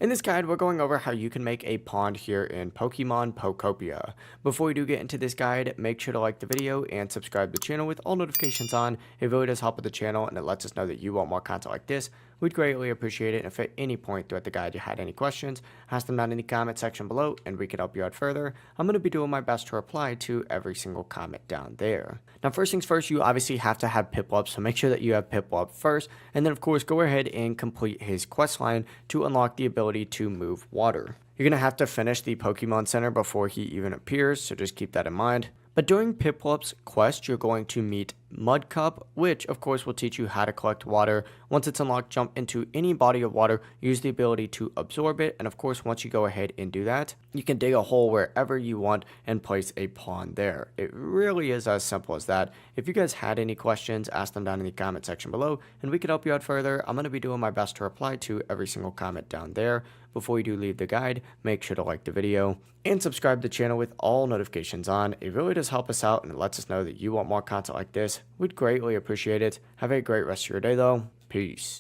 In this guide, we're going over how you can make a pond here in Pokemon Pokopia. Before we do get into this guide, make sure to like the video and subscribe to the channel with all notifications on. It really does help with the channel and it lets us know that you want more content like this. We'd greatly appreciate it. And if at any point throughout the guide you had any questions, ask them down in the comment section below and we can help you out further. I'm going to be doing my best to reply to every single comment down there. Now, first things first, you obviously have to have Piplup, so make sure that you have Piplup first. And then, of course, go ahead and complete his quest line to unlock the ability to move water. You're going to have to finish the Pokemon Center before he even appears, so just keep that in mind. But during Piplup's quest, you're going to meet Mudcup, which of course will teach you how to collect water. Once it's unlocked, jump into any body of water, use the ability to absorb it, and of course once you go ahead and do that, you can dig a hole wherever you want and place a pond there. It really is as simple as that. If you guys had any questions, ask them down in the comment section below, and we could help you out further. I'm going to be doing my best to reply to every single comment down there. Before you do leave the guide, make sure to like the video and subscribe to the channel with all notifications on. It really does help us out and it lets us know that you want more content like this. We'd greatly appreciate it. Have a great rest of your day though. Peace.